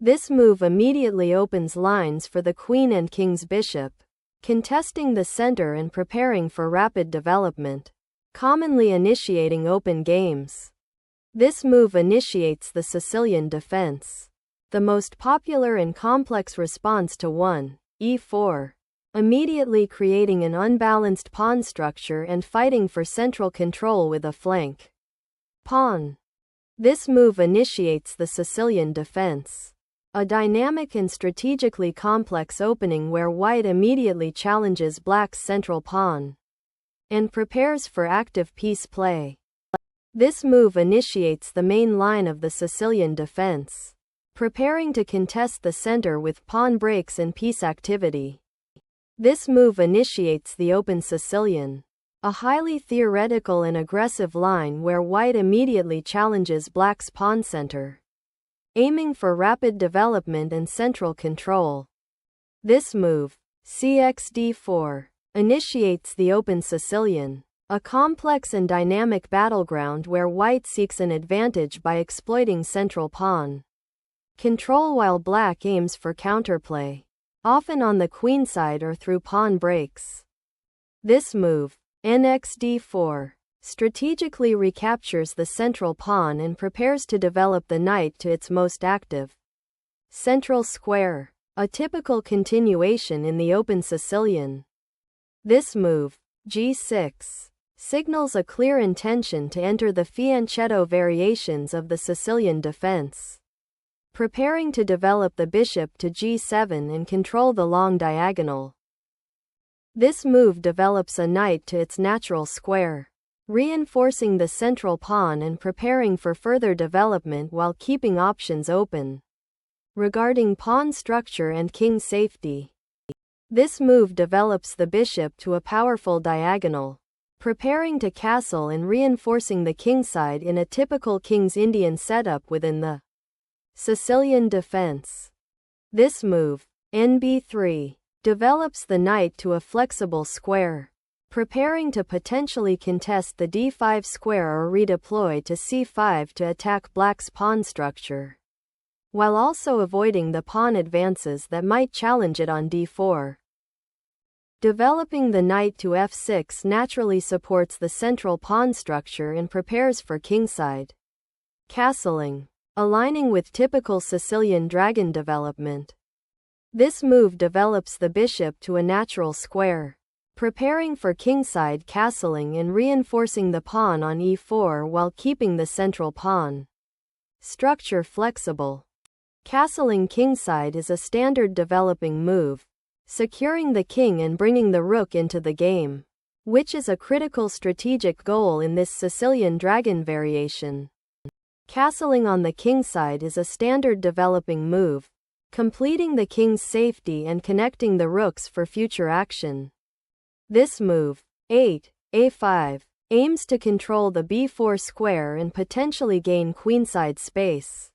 This move immediately opens lines for the queen and king's bishop, contesting the center and preparing for rapid development, commonly initiating open games. This move initiates the Sicilian defense, the most popular and complex response to 1e4, immediately creating an unbalanced pawn structure and fighting for central control with a flank pawn. This move initiates the Sicilian defense, a dynamic and strategically complex opening where white immediately challenges black's central pawn and prepares for active piece play. This move initiates the main line of the Sicilian defense, preparing to contest the center with pawn breaks and piece activity. This move initiates the open Sicilian, a highly theoretical and aggressive line where white immediately challenges black's pawn center, aiming for rapid development and central control. This move, cxd4, initiates the open Sicilian, a complex and dynamic battleground where white seeks an advantage by exploiting central pawn control while black aims for counterplay, often on the queenside or through pawn breaks. This move, nxd4, strategically recaptures the central pawn and prepares to develop the knight to its most active central square, a typical continuation in the open Sicilian. This move, g6, signals a clear intention to enter the fianchetto variations of the Sicilian defense, preparing to develop the bishop to g7 and control the long diagonal. This move develops a knight to its natural square, reinforcing the central pawn and preparing for further development while keeping options open regarding pawn structure and king safety. This move develops the bishop to a powerful diagonal, preparing to castle and reinforcing the kingside in a typical King's Indian setup within the Sicilian defense. This move, nb3, develops the knight to a flexible square, preparing to potentially contest the d5 square or redeploy to c5 to attack black's pawn structure, while also avoiding the pawn advances that might challenge it on d4. Developing the knight to f6 naturally supports the central pawn structure and prepares for kingside castling, aligning with typical Sicilian dragon development. This move develops the bishop to a natural square, preparing for kingside castling and reinforcing the pawn on e4 while keeping the central pawn structure flexible. Castling kingside is a standard developing move, securing the king and bringing the rook into the game, which is a critical strategic goal in this Sicilian dragon variation. Castling on the kingside is a standard developing move, completing the king's safety and connecting the rooks for future action. This move, a5, aims to control the b4 square and potentially gain queenside space,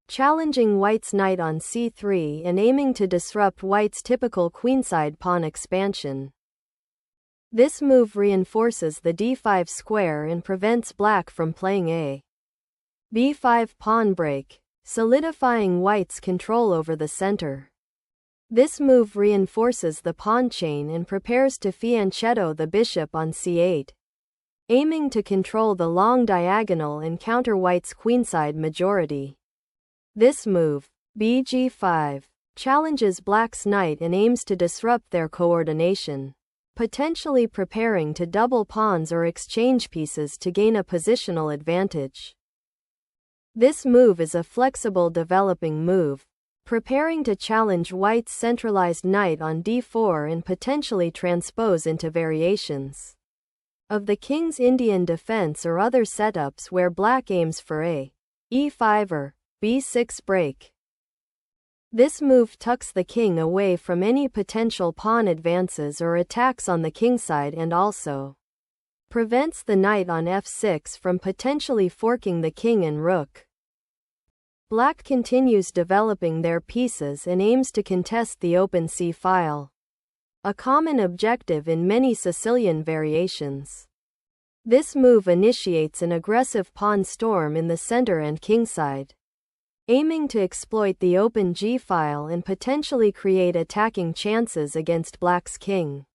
challenging white's knight on c3 and aiming to disrupt white's typical queenside pawn expansion. This move reinforces the d5 square and prevents black from playing a b5 pawn break, solidifying white's control over the center. This move reinforces the pawn chain and prepares to fianchetto the bishop on c8, aiming to control the long diagonal and counter white's queenside majority. This move, bg5, challenges black's knight and aims to disrupt their coordination, potentially preparing to double pawns or exchange pieces to gain a positional advantage. This move is a flexible developing move, preparing to challenge white's centralized knight on d4 and potentially transpose into variations of the King's Indian defense or other setups where black aims for a e5 or b6 break. This move tucks the king away from any potential pawn advances or attacks on the kingside and also prevents the knight on f6 from potentially forking the king and rook. Black continues developing their pieces and aims to contest the open c-file, a common objective in many Sicilian variations. This move initiates an aggressive pawn storm in the center and kingside, aiming to exploit the open g-file and potentially create attacking chances against black's king,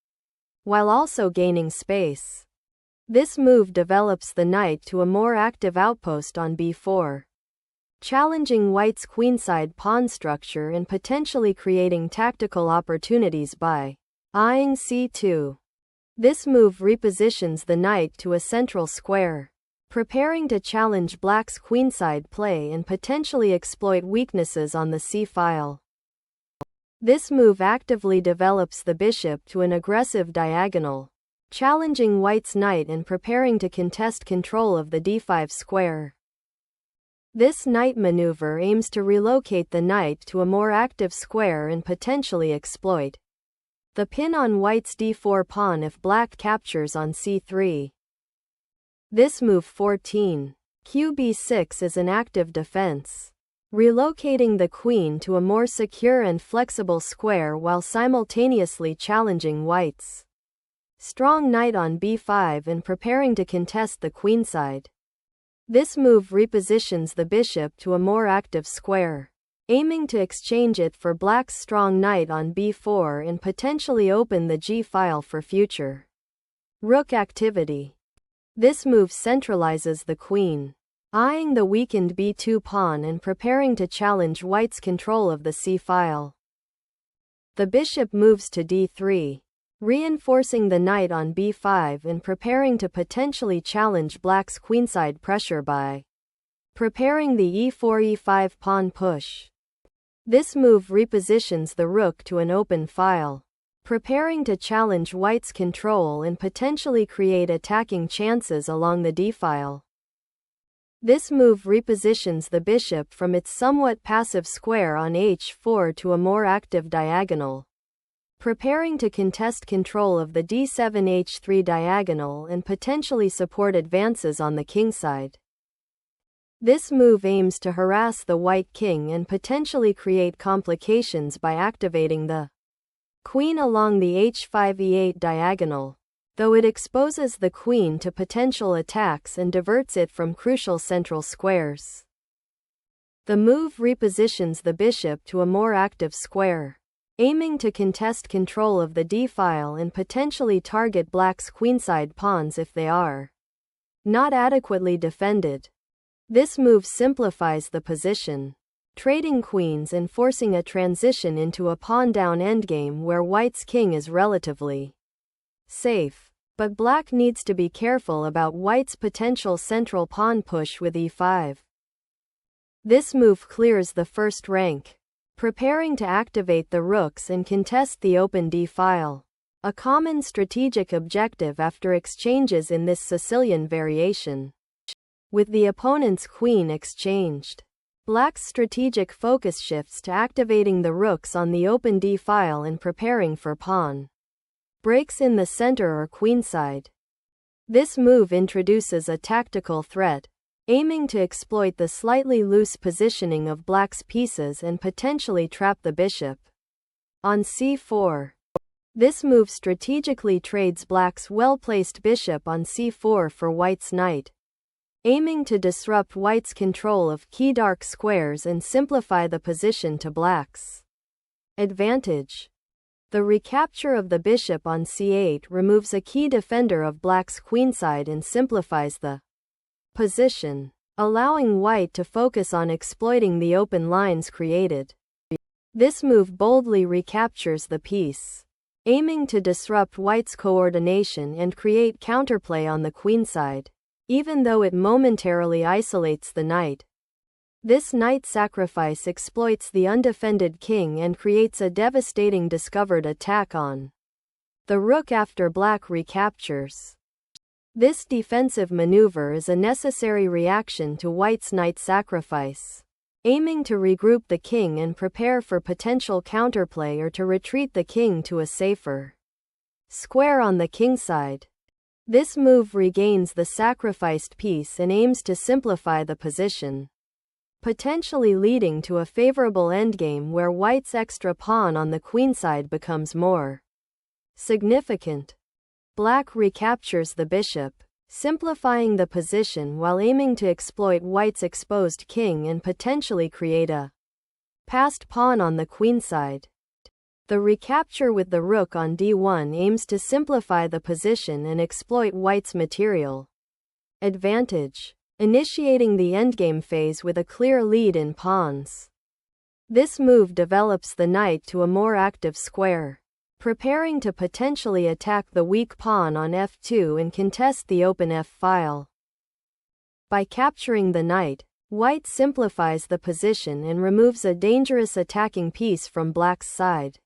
while also gaining space. This move develops the knight to a more active outpost on b4, challenging white's queenside pawn structure and potentially creating tactical opportunities by eyeing c2. This move repositions the knight to a central square, preparing to challenge black's queenside play and potentially exploit weaknesses on the c-file. This move actively develops the bishop to an aggressive diagonal, challenging white's knight and preparing to contest control of the d5 square. This knight maneuver aims to relocate the knight to a more active square and potentially exploit the pin on white's d4 pawn if black captures on c3. This move 14, qb6 is an active defense, relocating the queen to a more secure and flexible square while simultaneously challenging white's strong knight on b5 and preparing to contest the queenside. This move repositions the bishop to a more active square, aiming to exchange it for black's strong knight on b4 and potentially open the g-file for future rook activity. This move centralizes the queen, eyeing the weakened b2 pawn and preparing to challenge white's control of the c-file. The bishop moves to d3, reinforcing the knight on b5 and preparing to potentially challenge black's queenside pressure by preparing the e4-e5 pawn push. This move repositions the rook to an open file, preparing to challenge white's control and potentially create attacking chances along the d-file. This move repositions the bishop from its somewhat passive square on h4 to a more active diagonal, preparing to contest control of the d7-h3 diagonal and potentially support advances on the kingside. This move aims to harass the white king and potentially create complications by activating the queen along the h5-e8 diagonal, though it exposes the queen to potential attacks and diverts it from crucial central squares. The move repositions the bishop to a more active square, aiming to contest control of the d-file and potentially target black's queenside pawns if they are not adequately defended. This move simplifies the position, trading queens and forcing a transition into a pawn-down endgame where white's king is relatively safe, but black needs to be careful about white's potential central pawn push with e5. This move clears the first rank, preparing to activate the rooks and contest the open d-file, a common strategic objective after exchanges in this Sicilian variation. With the opponent's queen exchanged, black's strategic focus shifts to activating the rooks on the open d-file and preparing for pawn breaks in the center or queenside. This move introduces a tactical threat, aiming to exploit the slightly loose positioning of black's pieces and potentially trap the bishop on c4. This move strategically trades black's well-placed bishop on c4 for white's knight, aiming to disrupt white's control of key dark squares and simplify the position to black's advantage. The recapture of the bishop on c8 removes a key defender of black's queenside and simplifies the position, allowing white to focus on exploiting the open lines created. This move boldly recaptures the piece, aiming to disrupt white's coordination and create counterplay on the queenside, even though it momentarily isolates the knight. This knight sacrifice exploits the undefended king and creates a devastating discovered attack on the rook after black recaptures. This defensive maneuver is a necessary reaction to white's knight sacrifice, aiming to regroup the king and prepare for potential counterplay or to retreat the king to a safer square on the kingside. This move regains the sacrificed piece and aims to simplify the position, potentially leading to a favorable endgame where white's extra pawn on the queenside becomes more significant. Black recaptures the bishop, simplifying the position while aiming to exploit white's exposed king and potentially create a passed pawn on the queenside. The recapture with the rook on d1 aims to simplify the position and exploit white's material advantage, initiating the endgame phase with a clear lead in pawns. This move develops the knight to a more active square, preparing to potentially attack the weak pawn on f2 and contest the open f-file. By capturing the knight, white simplifies the position and removes a dangerous attacking piece from black's side.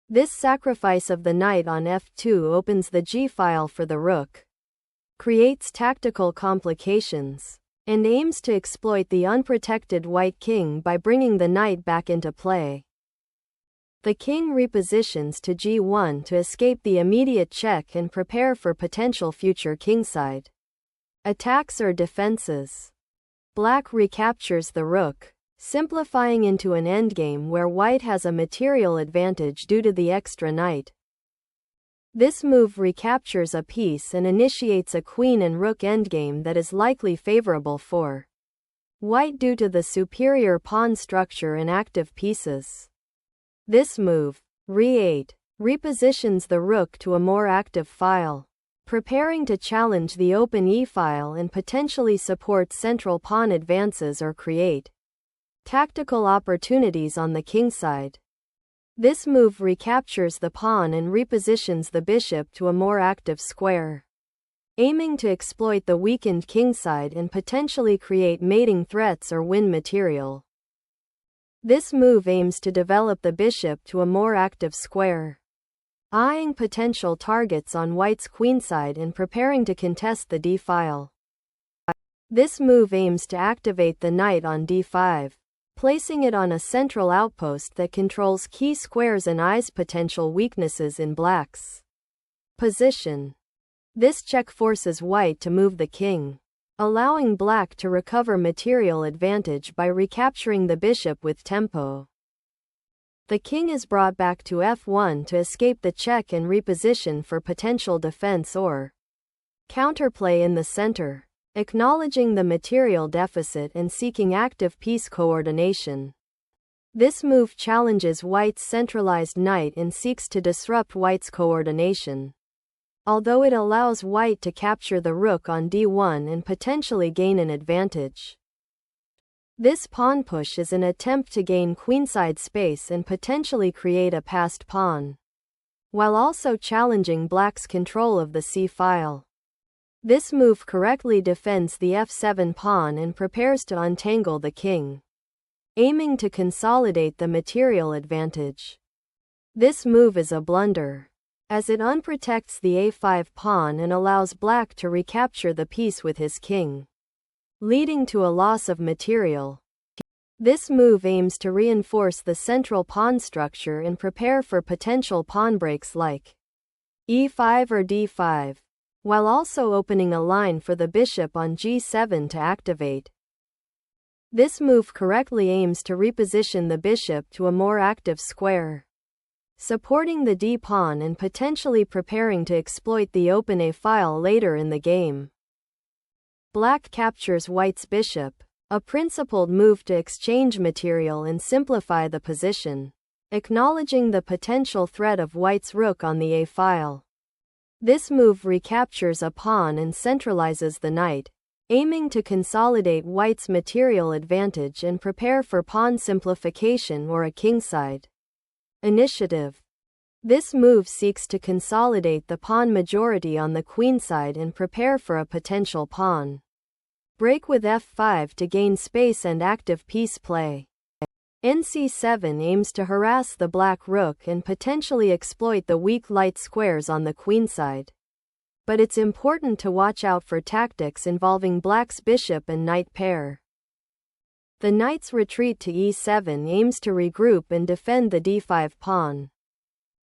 This sacrifice of the knight on f2 opens the g-file for the rook, creates tactical complications, and aims to exploit the unprotected white king by bringing the knight back into play. The king repositions to g1 to escape the immediate check and prepare for potential future kingside attacks or defenses. Black recaptures the rook, simplifying into an endgame where white has a material advantage due to the extra knight. This move recaptures a piece and initiates a queen and rook endgame that is likely favorable for white due to the superior pawn structure and active pieces. This move, re8, repositions the rook to a more active file, preparing to challenge the open e-file and potentially support central pawn advances or create tactical opportunities on the kingside. This move recaptures the pawn and repositions the bishop to a more active square, aiming to exploit the weakened kingside and potentially create mating threats or win material. This move aims to develop the bishop to a more active square, eyeing potential targets on white's queenside and preparing to contest the d-file. This move aims to activate the knight on d5, placing it on a central outpost that controls key squares and eyes potential weaknesses in black's position. This check forces white to move the king, allowing black to recover material advantage by recapturing the bishop with tempo. The king is brought back to f1 to escape the check and reposition for potential defense or counterplay in the center, acknowledging the material deficit and seeking active piece coordination. This move challenges white's centralized knight and seeks to disrupt white's coordination, although it allows white to capture the rook on d1 and potentially gain an advantage. This pawn push is an attempt to gain queenside space and potentially create a passed pawn, while also challenging black's control of the c-file. This move correctly defends the f7 pawn and prepares to untangle the king, aiming to consolidate the material advantage. This move is a blunder, as it unprotects the a5 pawn and allows black to recapture the piece with his king, leading to a loss of material. This move aims to reinforce the central pawn structure and prepare for potential pawn breaks like e5 or d5, while also opening a line for the bishop on g7 to activate. This move correctly aims to reposition the bishop to a more active square, supporting the d-pawn and potentially preparing to exploit the open a-file later in the game. Black captures white's bishop, a principled move to exchange material and simplify the position, acknowledging the potential threat of white's rook on the a-file. This move recaptures a pawn and centralizes the knight, aiming to consolidate white's material advantage and prepare for pawn simplification or a kingside initiative. This move seeks to consolidate the pawn majority on the queenside and prepare for a potential pawn break with f5 to gain space and active piece play. nc7 aims to harass the black rook and potentially exploit the weak light squares on the queenside. But it's important to watch out for tactics involving black's bishop and knight pair. The knight's retreat to e7 aims to regroup and defend the d5 pawn,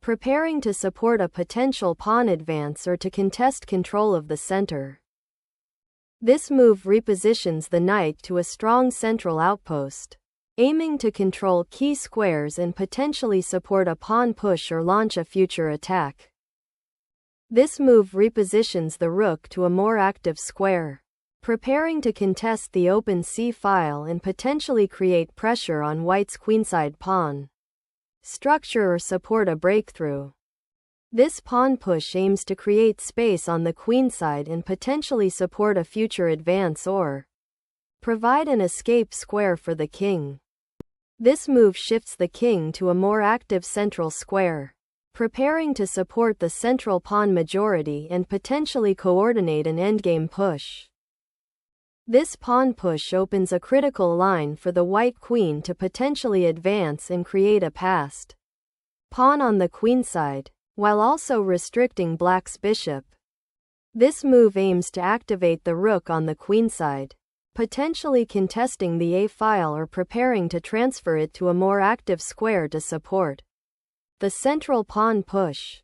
preparing to support a potential pawn advance or to contest control of the center. This move repositions the knight to a strong central outpost, aiming to control key squares and potentially support a pawn push or launch a future attack. This move repositions the rook to a more active square, preparing to contest the open c-file and potentially create pressure on white's queenside pawn. Structure or support a breakthrough. This pawn push aims to create space on the queenside and potentially support a future advance or provide an escape square for the king. This move shifts the king to a more active central square, preparing to support the central pawn majority and potentially coordinate an endgame push. This pawn push opens a critical line for the white queen to potentially advance and create a passed pawn on the queenside, while also restricting black's bishop. This move aims to activate the rook on the queenside, potentially contesting the a-file or preparing to transfer it to a more active square to support the central pawn push.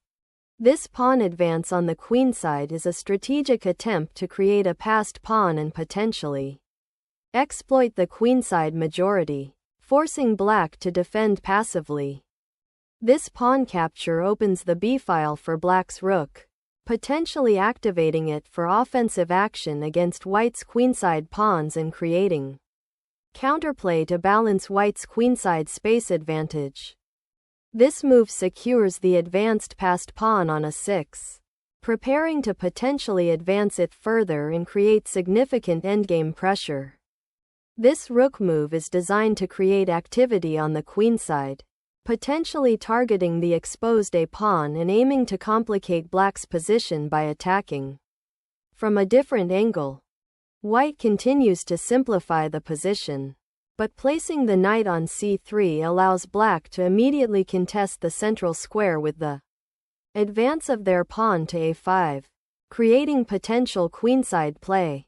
This pawn advance on the queenside is a strategic attempt to create a passed pawn and potentially exploit the queenside majority, forcing black to defend passively. This pawn capture opens the b-file for black's rook, potentially activating it for offensive action against white's queenside pawns and creating counterplay to balance white's queenside space advantage. This move secures the advanced passed pawn on a6, preparing to potentially advance it further and create significant endgame pressure. This rook move is designed to create activity on the queenside, potentially targeting the exposed a-pawn and aiming to complicate black's position by attacking from a different angle. White continues to simplify the position, but placing the knight on c3 allows black to immediately contest the central square with the advance of their pawn to a5, creating potential queenside play.